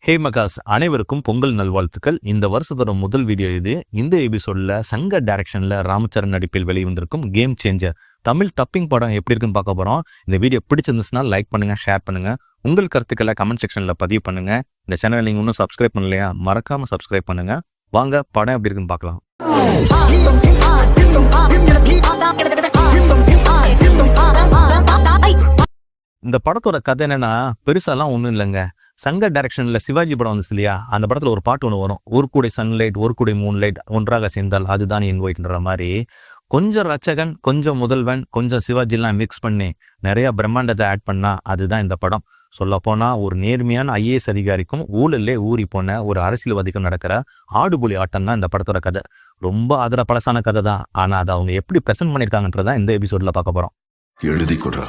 ஹே மகாஸ், அனைவருக்கும் பொங்கல் நல்வாழ்த்துக்கள். இந்த வருஷத்தோட முதல் வீடியோ இது. இந்த எபிசோட்ல சங்க டைரக்ஷன்ல ராமச்சரண் நடிப்பில் வெளிவந்திருக்கும் கேம் சேஞ்சர் தமிழ் டப்பிங் படம் எப்படி இருக்குன்னு பார்க்க போறோம். இந்த வீடியோ பிடிச்சிருந்துச்சுன்னா லைக் பண்ணுங்க, ஷேர் பண்ணுங்க, உங்கள் கருத்துக்களை கமெண்ட் செக்ஷன்ல பதிவு பண்ணுங்க. இந்த சேனல் நீங்க இன்னும் சப்ஸ்கிரைப் பண்ணலையா, மறக்காம சப்ஸ்கிரைப் பண்ணுங்க. வாங்க படம் எப்படி இருக்குன்னு பார்க்கலாம். இந்த படத்தோட கதை என்னன்னா பெருசாலாம் ஒன்றும் இல்லைங்க. சங்க டைரக்ஷன்ல சிவாஜி படம் வந்துச்சு இல்லையா, அந்த படத்துல ஒரு பாட்டு ஒன்று வரும். ஒரு கூடை சன்லைட், ஒரு கூடை மூன்லைட் ஒன்றாக சேர்ந்தால் அதுதான் என் ஒய்ன்ற மாதிரி கொஞ்சம் ரச்சகன், கொஞ்சம் முதல்வன், கொஞ்சம் சிவாஜிலாம் மிக்ஸ் பண்ணி நிறைய பிரம்மாண்டத்தை ஆட் பண்ணா அதுதான் இந்த படம். சொல்ல போனா ஒரு நேர்மையான ஐஏஎஸ் அதிகாரிக்கும் ஊழல்லே ஊறி போன ஒரு அரசியல்வாதிக்கும் நடக்கிற ஆடுபுலி ஆட்டம் தான் இந்த படத்தோட கதை. ரொம்ப அதிர பழசான கதை தான், ஆனா அதை அவங்க எப்படி பிரசன்ட் பண்ணியிருக்காங்கன்றதான் இந்த எபிசோட்ல பார்க்க போறோம். எழுதி கொடுறா.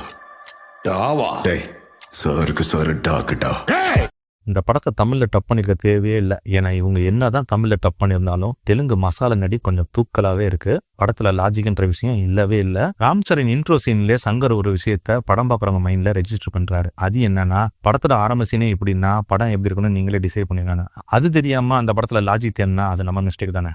இந்த படத்தை தமிழ்ல டப் பண்ணிருக்க தேவையே இல்லை. ஏன்னா இவங்க என்னதான் தமிழ்ல டப் பண்ணியிருந்தாலும் தெலுங்கு மசாலா நடி கொஞ்சம் தூக்கலாவே இருக்கு. படத்துல லாஜிக்ன்ற விஷயம் இல்லவே இல்லை. ராம்சரண் இன்ட்ரோ சீன்லயே சங்கர் ஒரு விஷயத்த படம் பார்க்குறவங்க மைண்ட்ல ரெஜிஸ்டர் பண்றாரு. அது என்னன்னா, படத்துல ஆரம்ப சீனே இப்படின்னா படம் எப்படி இருக்குன்னு நீங்களே டிசைட் பண்ணிருக்காங்க. அது தெரியாம அந்த படத்துல லாஜிக் தேன்னா அது நம்ம மிஸ்டேக் தானே.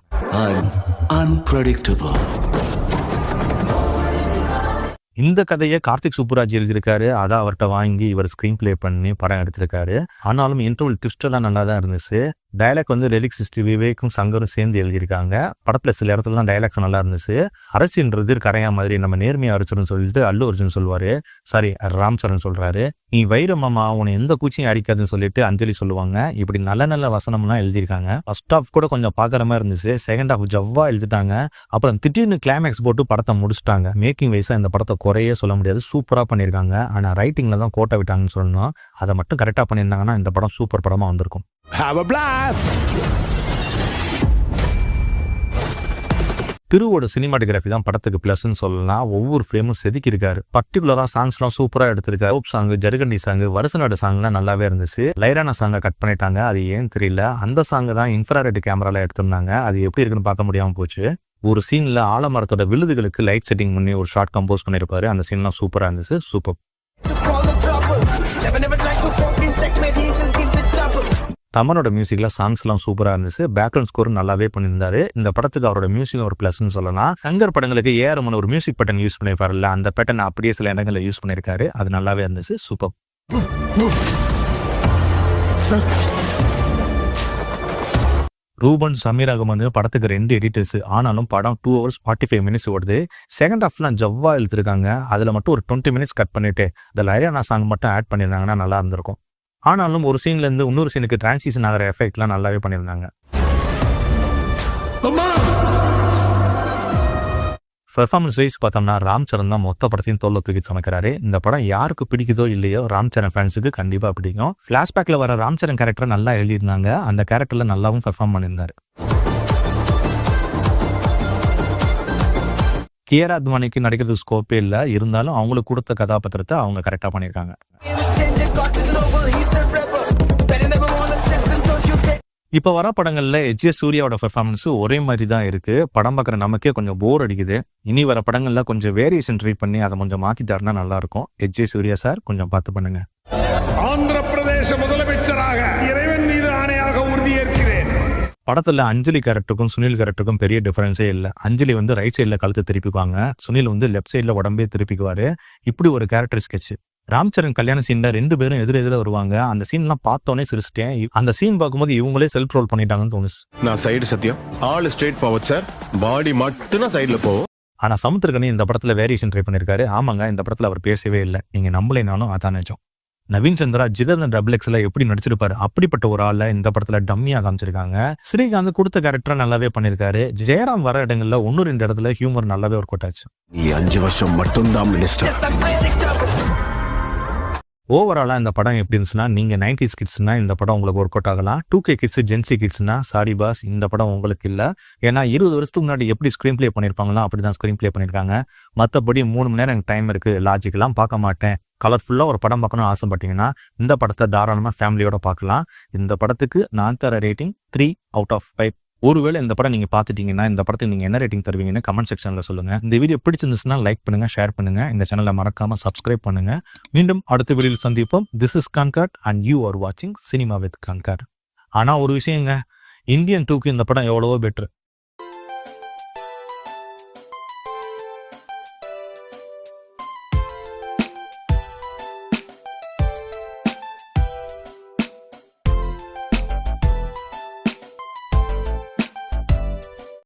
இந்த கதையை கார்த்திக் சுப்புராஜ் எழுதியிருக்காரு. அதை அவர்கிட்ட வாங்கி இவர் ஸ்கிரீன் பிளே பண்ணி படம் எடுத்திருக்காரு. ஆனாலும் இன்டர்வல் ட்விஸ்ட் எல்லாம் நல்லா தான் இருந்துச்சு. டைலாக் லிரிக்ஸ் சிஸ்டர் விவேக்கும் சங்கரும் சேர்ந்து எழுதியிருக்காங்க. படத்துல சில இடத்துலலாம் டைலாக்ஸ் நல்லா இருந்துச்சு. அரசின்றது கரையா மாதிரி நம்ம நேர்மையா அரைச்சிடும் சொல்லிட்டு அல்லு அர்ஜுன் சொல்லுவாரு, சாரி ராம்சரண் சொல்றாரு, நீ வைர மாமா உன்னை எந்த கூச்சியும் அடிக்காதுன்னு சொல்லிட்டு அஞ்சலி சொல்லுவாங்க. இப்படி நல்ல நல்ல வசனம்லாம் எழுதியிருக்காங்க. ஃபர்ஸ்ட் ஹாஃப் கூட கொஞ்சம் பாக்குற மாதிரி இருந்துச்சு. செகண்ட் ஹாஃப் ஜவ்வா எழுதிட்டாங்க. அப்புறம் திடீர்னு கிளைமேக்ஸ் போட்டு படத்தை முடிச்சுட்டாங்க. மேக்கிங் வைஸா இந்த படத்தை குறையே சொல்ல முடியாது, சூப்பரா பண்ணியிருக்காங்க. ஆனா ரைட்டிங்ல தான் கோட்டை விட்டாங்கன்னு சொல்லணும். அதை மட்டும் கரெக்டா பண்ணியிருந்தாங்கன்னா இந்த படம் சூப்பர் படமா வந்திருக்கும். Have a blast! திருவோட சினிமாட்டோகிராஃபி தான் படத்துக்கு பிளஸ்ன்னு சொல்லலாம். ஒவ்வொரு ஃப்ரேமும் செதுக்கி இருக்காரு. பர்டிகுலரா சாங்ஸ்லாம் சூப்பரா எடுத்திருக்காரு. Hope song, Jarugandi song, Varushanadu சாங்லாம் நல்லாவே இருந்துச்சு. லைரானா சாங்கை கட் பண்ணிட்டாங்க, அது ஏன்னு தெரியல. அந்த சாங் தான் இன்ஃப்ராரெட் கேமரால எடுத்திருந்தாங்க. அது எப்படி இருக்குன்னு பார்க்க முடியாம போச்சு. ஒரு சீன்ல ஆலமரத்தோட விழுதுகளுக்கு லைட் செட்டிங் பண்ணி ஒரு ஷார்ட் கம்போஸ் பண்ணிருப்பாரு. அந்த சீன்லாம் சூப்பரா இருந்துச்சு. சூப்பர். தமனோட மியூசிக்ல சாங்ஸ்லாம் சூப்பரா இருந்துச்சு. பேக்ரவுண்ட் ஸ்கோர் நல்லாவே பண்ணியிருந்தாரு. இந்த படத்துக்கு அவரோட மியூசிக் ஒரு பிளஸ்ன்னு சொல்லலாம். சங்கர் படங்களுக்கு ஏஆர் ஒரு மியூசிக் பேட்டர்ன் யூஸ் பண்ணிருப்பாருல்ல, அந்த பேட்டர்ன் அப்படியே சில இடங்களில் யூஸ் பண்ணியிருக்காரு. அது நல்லாவே இருந்துச்சு. சூப்பர். ரூபன் சமீர் அகமது படத்துக்கு 2 எடிட்டர்ஸ். ஆனாலும் படம் 2 hours 45 minutes ஓடுது. செகண்ட் ஹாஃப்லாம் ஜவ்வா எழுதிருக்காங்க. அதுல மட்டும் ஒரு 20 minutes கட் பண்ணிட்டு இந்த லைரானா சாங் மட்டும் ஆட் பண்ணியிருந்தாங்கன்னா நல்லா இருந்திருக்கும். ஆனாலும் ஒரு சீன்ல இருந்து இன்னொரு சீனுக்கு டிரான்சிஷன் ஆகிற எஃபெக்ட்லாம் நல்லாவே பண்ணியிருந்தாங்க. பெர்ஃபார்மன்ஸ் வைஸ் பார்த்தோம்னா ராம்சரண் தான் மொத்த படத்தையும் தோல்ல தூக்கி சமைக்கிறாரு. இந்த படம் யாருக்கு பிடிக்குதோ இல்லையோ ராம்சரண் ஃபேன்ஸுக்கு கண்டிப்பா பிடிக்கும். பிளாஷ்பேக்ல வர ராம்சரண் கேரக்டர் நல்லா எழுதியிருந்தாங்க. அந்த கேரக்டர்ல நல்லாவும் பெர்ஃபார்ம் பண்ணியிருந்தாரு. கியாரா அத்வானிக்கு நடிக்கிறது ஸ்கோப்பே இல்லை. இருந்தாலும் அவங்களுக்கு கொடுத்த கதாபாத்திரத்தை அவங்க கரெக்டா பண்ணியிருக்காங்க. இப்ப வர படங்கள்ல எச்.எஸ். சூர்யாவோட பெர்ஃபார்மன்ஸ் ஒரே மாதிரி தான் இருக்கு. படம் பார்க்குற நமக்கே கொஞ்சம் போர் அடிக்குது. இனி வர படங்கள்ல கொஞ்சம் வேரியேஷன் ட்ரை பண்ணி அதை கொஞ்சம் மாத்திட்டாருன்னா நல்லா இருக்கும். எச்.எஸ். சூர்யா சார் கொஞ்சம் பார்த்து பண்ணுங்க. ஆந்திர பிரதேச முதலமைச்சராக இறைவன் மீது ஆணையாக உறுதியேற்கிறேன். படத்துல அஞ்சலி கேரக்டருக்கும் சுனில் கேரக்டருக்கும் பெரிய டிஃபரன்ஸே இல்லை. அஞ்சலி ரைட் சைட்ல கழுத்து திருப்பிக்குவாங்க, சுனில் லெஃப்ட் சைட்ல உடம்பே திருப்பிக்குவாரு. இப்படி ஒரு கேரக்டர் ஸ்கெட்ச். ராம்சரண் கல்யாண சீன்ல 2 பேரும் எதிர வருவாங்க. அந்த சீன்லாம் பார்த்தோன்னே சிரிச்சிட்டேன். அந்த சீன் பார்க்கும்போது இவங்களே செல்ஃப் ரோல் பண்ணிட்டாங்கன்னு தோணுச்சு. நான் சைடு சத்தியம், ஆல் ஸ்ட்ரெயிட் ஃபார்வர்ட் சார், பாடி மட்டும் தான் சைடுல போகும். ஆனா சமுத்திரகனி இந்த படத்துல வேரியேஷன் ட்ரை பண்ணிருக்காரு. ஆமாங்க, இந்த படத்துல அவர் பேசவே இல்லை. நீங்க நம்பலைனாலும் அதான் நிஜம். நவீன் சந்திரா ஜிதர் டபுள் எப்படி நடிச்சிருப்பாரு, அப்படிப்பட்ட ஒரு ஆளை இந்த படத்துல டம்மியா காமிச்சிருக்காங்க. ஸ்ரீகாந்த் கொடுத்த கேரக்டரை நல்லாவே பண்ணிருக்காரு. ஜெயராம் வர இடங்கள்ல 1-2 இடத்துல ஹியூமர் நல்லாவே ஒர்க் அவுட் ஆச்சு. நீ 5 வருஷம் மட்டும் தான் மினிஸ்டர். ஓவராலா இந்த படம் எப்படி இருந்துச்சுன்னா, நீங்க 90s கிட்ஸ்னா இந்த படம் உங்களுக்கு ஒர்க் அவுட் ஆகலாம். 2K கிட்ஸ், ஜென்சி கிட்ஸ்னா சாரி பாஸ், இந்த படம் உங்களுக்கு இல்லை. ஏன்னா 20 வருஷத்துக்கு முன்னாடி எப்படி ஸ்கிரீன் பிளே பண்ணிருப்பாங்களோ அப்படிதான் ஸ்கிரீன் பிளே பண்ணிருக்காங்க. மற்றபடி 3 மணி நேரம் எனக்கு டைம் இருக்கு, லாஜிக்கெல்லாம் பார்க்க மாட்டேன், கலர்ஃபுல்லா ஒரு படம் பார்க்கணும்னு ஆசைப்பட்டீங்கன்னா இந்த படத்தை தாராளமா ஃபேமிலியோட பார்க்கலாம். இந்த படத்துக்கு நான் தர ரேட்டிங் 3 out of 5. ஒருவேளை இந்த படம் நீங்க பாத்துட்டீங்கன்னா இந்த படத்துக்கு நீங்க என்ன ரேட்டிங் தருவீங்கன்னு கமெண்ட் செக்ஷன்ல சொல்லுங்க. இந்த வீடியோ பிடிச்சிருந்துச்சுன்னா லைக் பண்ணுங்க, ஷேர் பண்ணுங்க, இந்த சேனலை மறக்காம சப்ஸ்கிரைப் பண்ணுங்க. மீண்டும் அடுத்த வீடியோவில் சந்திப்போம். This is concord and you are வாட்சிங் சினிமா வித் கான்கார்ட். ஆனா ஒரு விஷயங்க, இந்தியன் 2க்கு இந்த படம் எவ்வளவோ பெட்டர்.